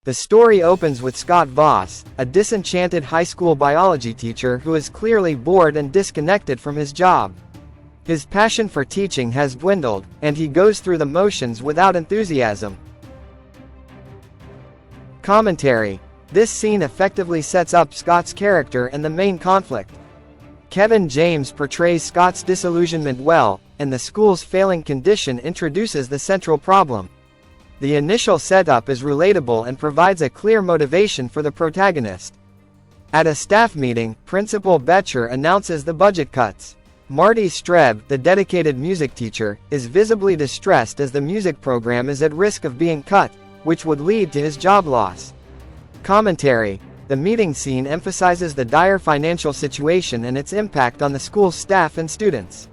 The story opens with Scott Voss, a disenchanted high school biology teacher who is clearly bored and disconnected from his job. His passion for teaching has dwindled, and he goes through the motions without enthusiasm. Commentary. This scene effectively sets up Scott's character and the main conflict. Kevin James portrays Scott's disillusionment well, and the school's failing condition introduces the central problem. The initial setup is relatable and provides a clear motivation for the protagonist. At a staff meeting, Principal Betcher announces the budget cuts. Marty Streb, the dedicated music teacher, is visibly distressed as the music program is at risk of being cut, which would lead to his job loss. Commentary. The meeting scene emphasizes the dire financial situation and its impact on the school's staff and students.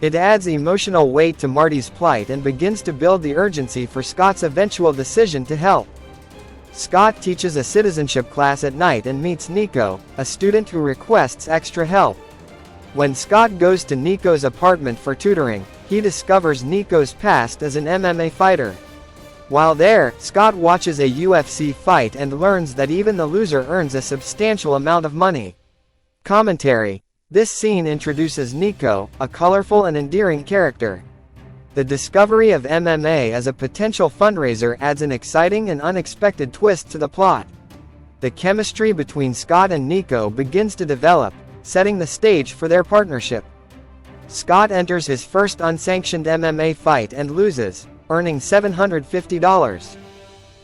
It adds emotional weight to Marty's plight and begins to build the urgency for Scott's eventual decision to help. Scott teaches a citizenship class at night and meets Nico, a student who requests extra help. When Scott goes to Nico's apartment for tutoring, he discovers Nico's past as an MMA fighter. While there, Scott watches a UFC fight and learns that even the loser earns a substantial amount of money. Commentary. This scene introduces Nico, a colorful and endearing character. The discovery of MMA as a potential fundraiser adds an exciting and unexpected twist to the plot. The chemistry between Scott and Nico begins to develop, setting the stage for their partnership. Scott enters his first unsanctioned MMA fight and loses, earning $750.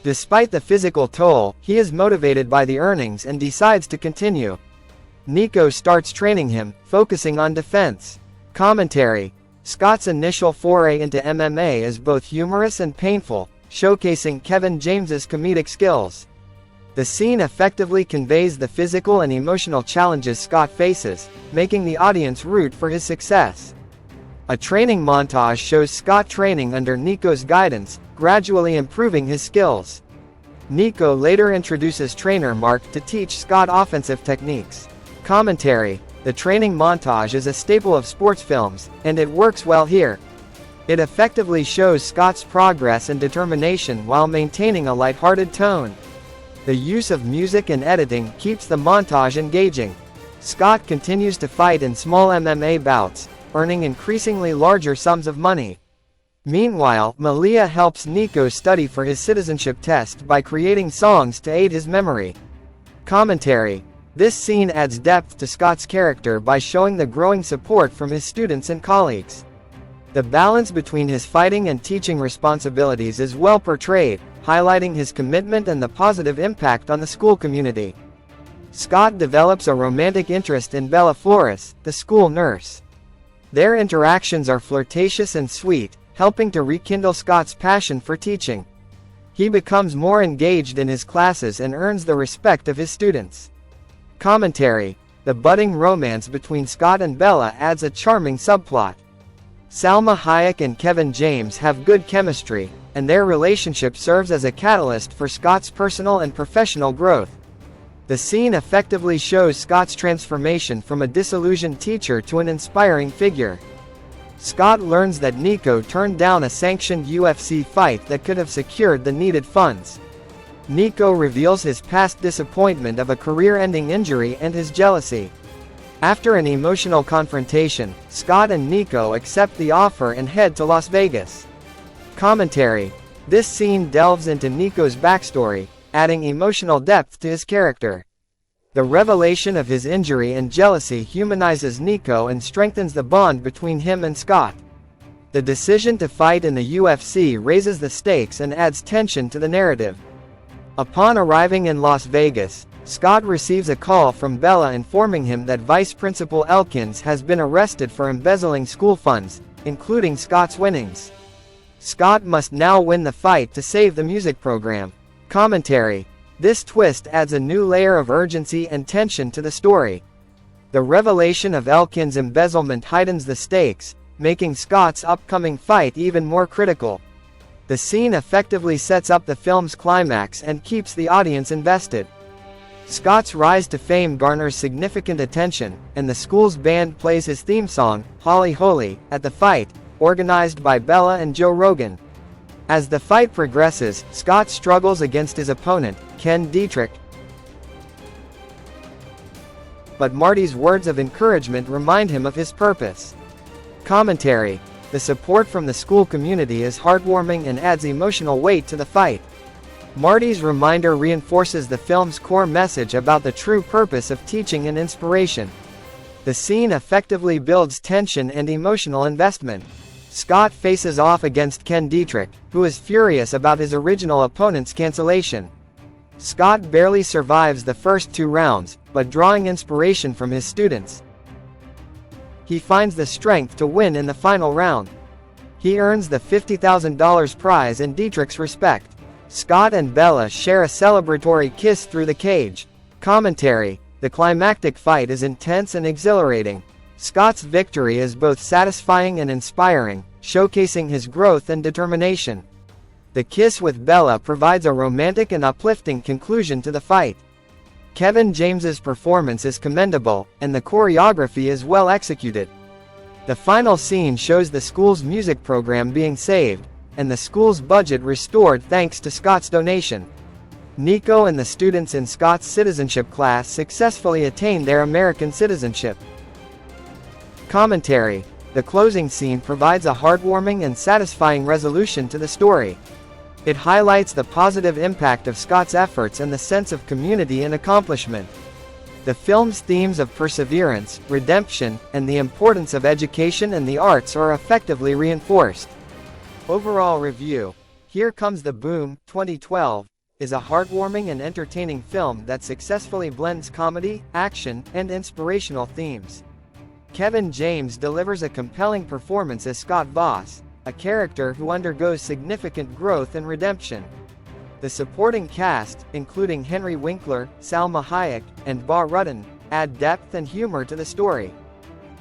Despite the physical toll, he is motivated by the earnings and decides to continue. Nico starts training him, focusing on defense. Commentary. Scott's initial foray into MMA is both humorous and painful, showcasing Kevin James's comedic skills. The scene effectively conveys the physical and emotional challenges Scott faces, making the audience root for his success. A training montage shows Scott training under Nico's guidance, gradually improving his skills. Nico later introduces trainer Mark to teach Scott offensive techniques. Commentary. The training montage is a staple of sports films, and it works well here. It effectively shows Scott's progress and determination while maintaining a lighthearted tone. The use of music and editing keeps the montage engaging. Scott continues to fight in small MMA bouts, earning increasingly larger sums of money. Meanwhile, Malia helps Nico study for his citizenship test by creating songs to aid his memory. Commentary. This scene adds depth to Scott's character by showing the growing support from his students and colleagues. The balance between his fighting and teaching responsibilities is well portrayed, highlighting his commitment and the positive impact on the school community. Scott develops a romantic interest in Bella Flores, the school nurse. Their interactions are flirtatious and sweet, helping to rekindle Scott's passion for teaching. He becomes more engaged in his classes and earns the respect of his students. Commentary. The budding romance between Scott and Bella adds a charming subplot. Salma Hayek and Kevin James have good chemistry, and their relationship serves as a catalyst for Scott's personal and professional growth. The scene effectively shows Scott's transformation from a disillusioned teacher to an inspiring figure. Scott learns that Nico turned down a sanctioned UFC fight that could have secured the needed funds. Nico reveals his past disappointment of a career-ending injury and his jealousy. After an emotional confrontation, Scott and Nico accept the offer and head to Las Vegas. Commentary. This scene delves into Nico's backstory, adding emotional depth to his character. The revelation of his injury and jealousy humanizes Nico and strengthens the bond between him and Scott. The decision to fight in the UFC raises the stakes and adds tension to the narrative. Upon arriving in Las Vegas, Scott receives a call from Bella informing him that Vice Principal Elkins has been arrested for embezzling school funds, including Scott's winnings. Scott must now win the fight to save the music program. Commentary. This twist adds a new layer of urgency and tension to the story. The revelation of Elkins' embezzlement heightens the stakes, making Scott's upcoming fight even more critical. The scene effectively sets up the film's climax and keeps the audience invested. Scott's rise to fame garners significant attention, and the school's band plays his theme song, Holly Holy, at the fight, organized by Bella and Joe Rogan. As the fight progresses, Scott struggles against his opponent, Ken Dietrich, but Marty's words of encouragement remind him of his purpose. Commentary. The support from the school community is heartwarming and adds emotional weight to the fight. Marty's reminder reinforces the film's core message about the true purpose of teaching and inspiration. The scene effectively builds tension and emotional investment. Scott faces off against Ken Dietrich, who is furious about his original opponent's cancellation. Scott barely survives the first 2 rounds, but drawing inspiration from his students, he finds the strength to win in the final round. He earns the $50,000 prize in Dietrich's respect. Scott and Bella share a celebratory kiss through the cage. Commentary. The climactic fight is intense and exhilarating. Scott's victory is both satisfying and inspiring, showcasing his growth and determination. The kiss with Bella provides a romantic and uplifting conclusion to the fight. Kevin James's performance is commendable, and the choreography is well executed. The final scene shows the school's music program being saved, and the school's budget restored thanks to Scott's donation. Nico and the students in Scott's citizenship class successfully attained their American citizenship. Commentary. The closing scene provides a heartwarming and satisfying resolution to the story. It highlights the positive impact of Scott's efforts and the sense of community and accomplishment. The film's themes of perseverance, redemption, and the importance of education and the arts are effectively reinforced. Overall review. Here Comes the Boom, 2012, is a heartwarming and entertaining film that successfully blends comedy, action, and inspirational themes. Kevin James delivers a compelling performance as Scott Voss, a character who undergoes significant growth and redemption. The supporting cast, including Henry Winkler, Salma Hayek, and Bar Rutten, add depth and humor to the story.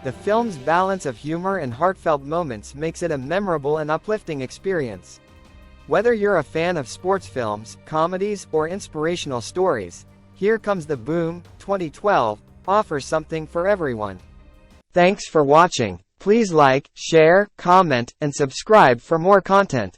The film's balance of humor and heartfelt moments makes it a memorable and uplifting experience. Whether you're a fan of sports films, comedies, or inspirational stories, Here Comes the Boom, 2012, offers something for everyone. Thanks for watching. Please like, share, comment, and subscribe for more content.